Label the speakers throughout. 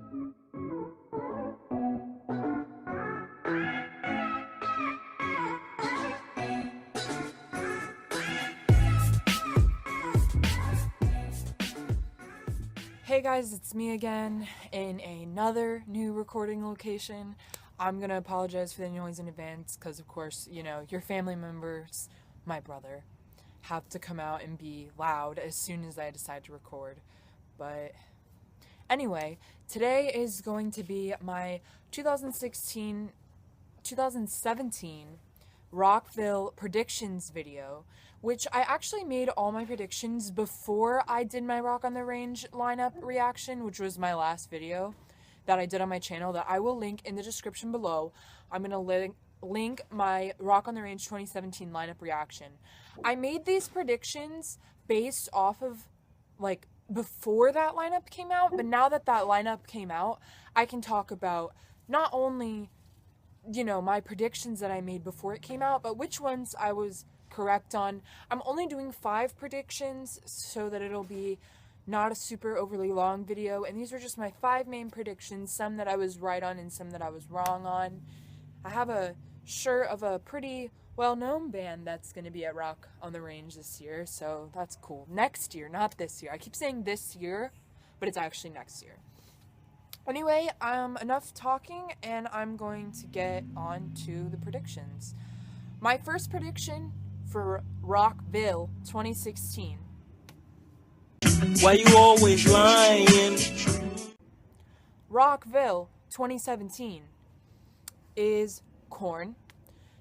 Speaker 1: Hey guys, it's me again in another new recording location. I'm gonna apologize for the noise in advance because, of course, your family members, my brother, have to come out and be loud as soon as I decide to record. But anyway, today is going to be my 2017 Rockville predictions video, which I actually made all my predictions before I did my Rock on the Range lineup reaction, which was my last video that I did on my channel that I will link in the description below. I'm going to link my Rock on the Range 2017 lineup reaction. I made these predictions based off of, before that lineup came out, but now that that lineup came out, I can talk about not only my predictions that I made before it came out, but which ones I was correct on. I'm only doing 5 predictions so that it'll be not a super overly long video, and these are just my 5 main predictions, some that I was right on and some that I was wrong on. I have a shirt of a pretty well-known band that's going to be at Rock on the Range this year, so that's cool. Next year, not this year. I keep saying this year, but it's actually next year. Anyway, enough talking, and I'm going to get on to the predictions. My first prediction for Rockville 2016.
Speaker 2: Why you always lying?
Speaker 1: Rockville 2017 is Korn.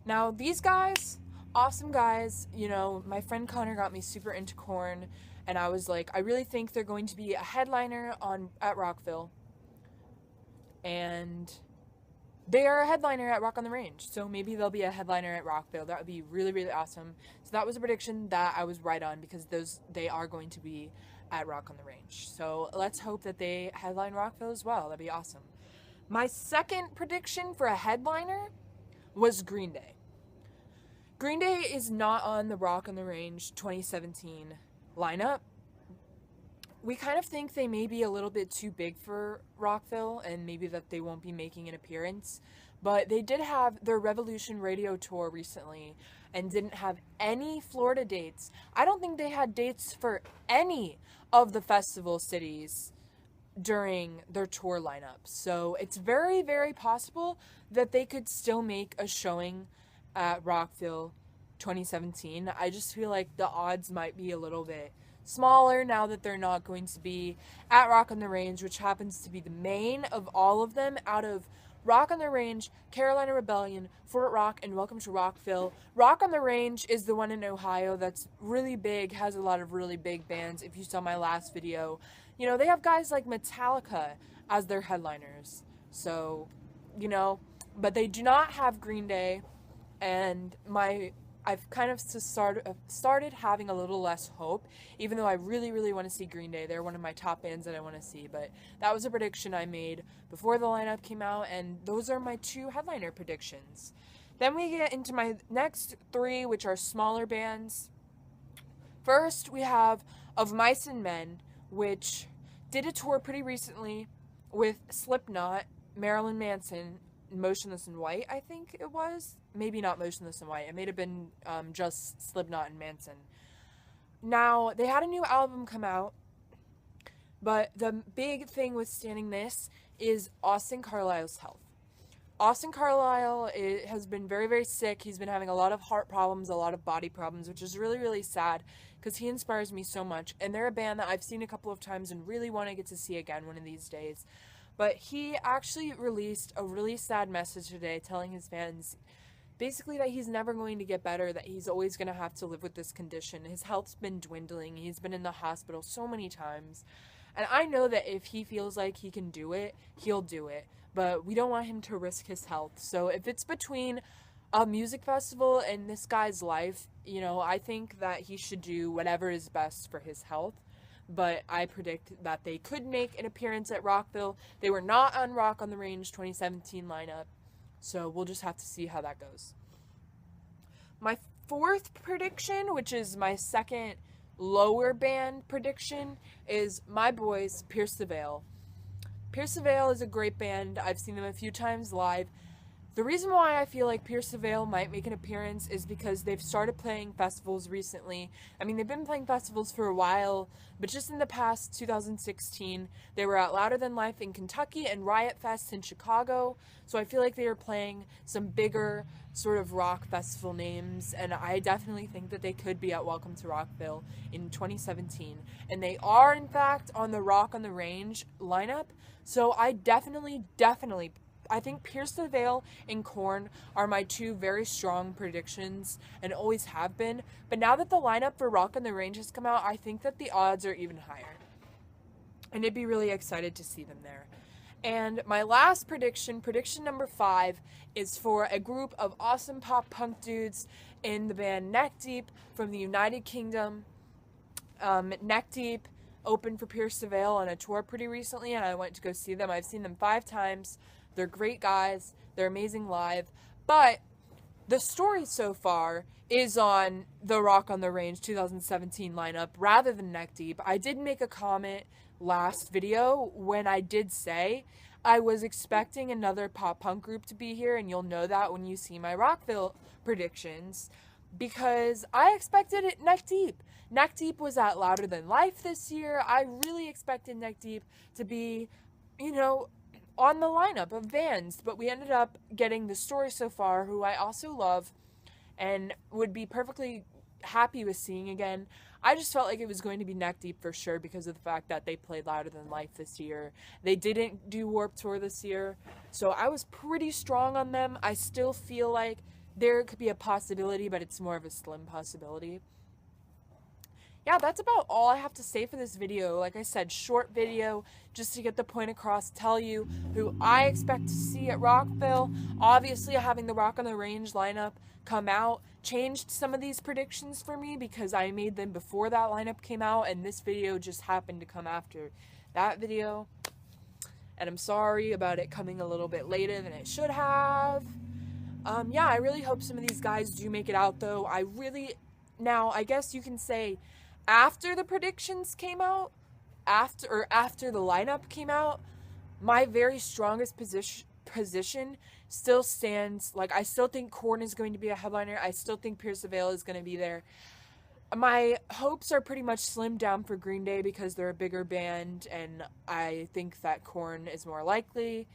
Speaker 1: Now, these guys, awesome guys, my friend Connor got me super into Korn, and I was like, I really think they're going to be a headliner at Rockville. And they are a headliner at Rock on the Range, so maybe they'll be a headliner at Rockville. That would be really, really awesome. So that was a prediction that I was right on, because they are going to be at Rock on the Range. So let's hope that they headline Rockville as well. That'd be awesome. My second prediction for a headliner was Green Day. Green Day is not on the Rock on the Range 2017 lineup. We kind of think they may be a little bit too big for Rockville, and maybe that they won't be making an appearance. But they did have their Revolution Radio tour recently and didn't have any Florida dates. I don't think they had dates for any of the festival cities during their tour lineup. So it's very, very possible that they could still make a showing at Rockville 2017. I just feel like the odds might be a little bit smaller now that they're not going to be at Rock on the Range, which happens to be the main of all of them out of Rock on the Range, Carolina Rebellion, Fort Rock, and Welcome to Rockville. Rock on the Range is the one in Ohio that's really big, has a lot of really big bands. If you saw my last video, they have guys like Metallica as their headliners. So, but they do not have Green Day, and I've kind of started having a little less hope, even though I really, really want to see Green Day. They're one of my top bands that I want to see, but that was a prediction I made before the lineup came out, and those are my 2 headliner predictions. Then we get into my next 3, which are smaller bands. First, we have Of Mice and Men, which did a tour pretty recently with Slipknot, Marilyn Manson, Motionless in White, I think it was. Maybe not Motionless in White. It may have been just Slipknot and Manson. Now, they had a new album come out, but the big thing withstanding this is Austin Carlisle's health. Austin Carlisle has been very, very sick. He's been having a lot of heart problems, a lot of body problems, which is really, really sad because he inspires me so much. And they're a band that I've seen a couple of times and really want to get to see again one of these days. But he actually released a really sad message today telling his fans basically that he's never going to get better, that he's always going to have to live with this condition. His health's been dwindling. He's been in the hospital so many times. And I know that if he feels like he can do it, he'll do it. But we don't want him to risk his health. So if it's between a music festival and this guy's life, I think that he should do whatever is best for his health. But I predict that they could make an appearance at Rockville. They were not on Rock on the Range 2017 lineup, so we'll just have to see how that goes. My 4th prediction, which is my second lower band prediction, is my boys, Pierce the Veil. Pierce the Veil is a great band. I've seen them a few times live. The reason why I feel like Pierce the Veil might make an appearance is because they've started playing festivals recently. I mean, they've been playing festivals for a while, but just in the past 2016, they were at Louder Than Life in Kentucky and Riot Fest in Chicago. So I feel like they were playing some bigger sort of rock festival names, and I definitely think that they could be at Welcome to Rockville in 2017. And they are, in fact, on the Rock on the Range lineup. So I definitely I think Pierce the Veil and Korn are my two very strong predictions and always have been. But now that the lineup for Rock on the Range has come out, I think that the odds are even higher. And I'd be really excited to see them there. And my last prediction number 5, is for a group of awesome pop punk dudes in the band Neck Deep from the United Kingdom. Neck Deep opened for Pierce the Veil on a tour pretty recently, and I went to go see them. I've seen them 5 times. They're great guys. They're amazing live. But the story so far is on the Rock on the Range 2017 lineup rather than Neck Deep. I did make a comment last video when I did say I was expecting another pop punk group to be here, and you'll know that when you see my Rockville predictions, because I expected it Neck Deep. Neck Deep was at Louder Than Life this year. I really expected Neck Deep to be, on the lineup of bands, but we ended up getting The Story So Far, who I also love and would be perfectly happy with seeing again. I just felt like it was going to be Neck Deep for sure because of the fact that they played Louder Than Life this year. They didn't do Warped Tour this year, so I was pretty strong on them. I still feel like there could be a possibility, but it's more of a slim possibility. Yeah, that's about all I have to say for this video. Like I said, short video, just to get the point across, tell you who I expect to see at Rockville. Obviously, having the Rock on the Range lineup come out changed some of these predictions for me because I made them before that lineup came out, and this video just happened to come after that video. And I'm sorry about it coming a little bit later than it should have. Yeah, I really hope some of these guys do make it out, though. Now, I guess you can say, after the predictions came out, after the lineup came out, my very strongest position still stands. Like, I still think Korn is going to be a headliner. I still think Pierce the Veil is going to be there. My hopes are pretty much slimmed down for Green Day because they're a bigger band, and I think that Korn is more likely.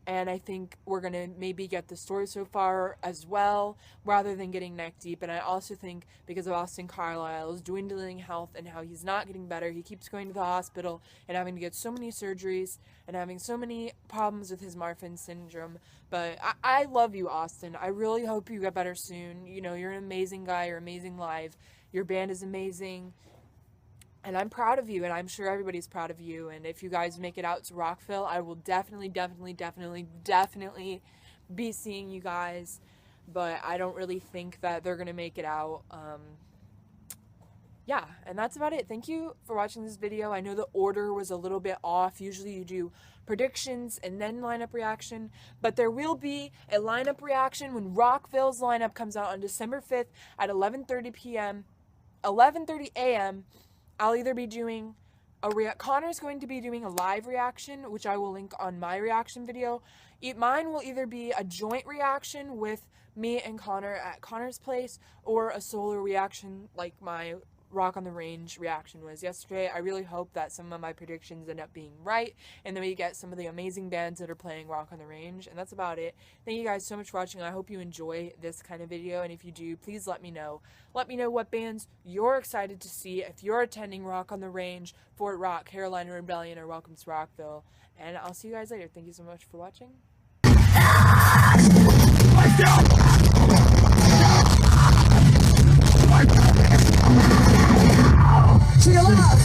Speaker 1: And I think we're going to maybe get The Story So Far as well, rather than getting Neck Deep. And I also think because of Austin Carlisle's dwindling health and how he's not getting better, he keeps going to the hospital and having to get so many surgeries and having so many problems with his Marfan syndrome. But I love you, Austin. I really hope you get better soon. You're an amazing guy. You're amazing live. Your band is amazing. And I'm proud of you, and I'm sure everybody's proud of you. And if you guys make it out to Rockville, I will definitely be seeing you guys. But I don't really think that they're going to make it out. Yeah, and that's about it. Thank you for watching this video. I know the order was a little bit off. Usually you do predictions and then lineup reaction. But there will be a lineup reaction when Rockville's lineup comes out on December 5th at 11:30 a.m. I'll either be doing Connor's going to be doing a live reaction, which I will link on my reaction video. Mine will either be a joint reaction with me and Connor at Connor's place, or a solo reaction like my Rock on the Range reaction was yesterday. I really hope that some of my predictions end up being right, and then we get some of the amazing bands that are playing Rock on the Range, and that's about it. Thank you guys so much for watching. I hope you enjoy this kind of video, and if you do, please let me know. Let me know what bands you're excited to see if you're attending Rock on the Range, Fort Rock, Carolina Rebellion, or Welcome to Rockville, and I'll see you guys later. Thank you so much for watching.
Speaker 3: See you later.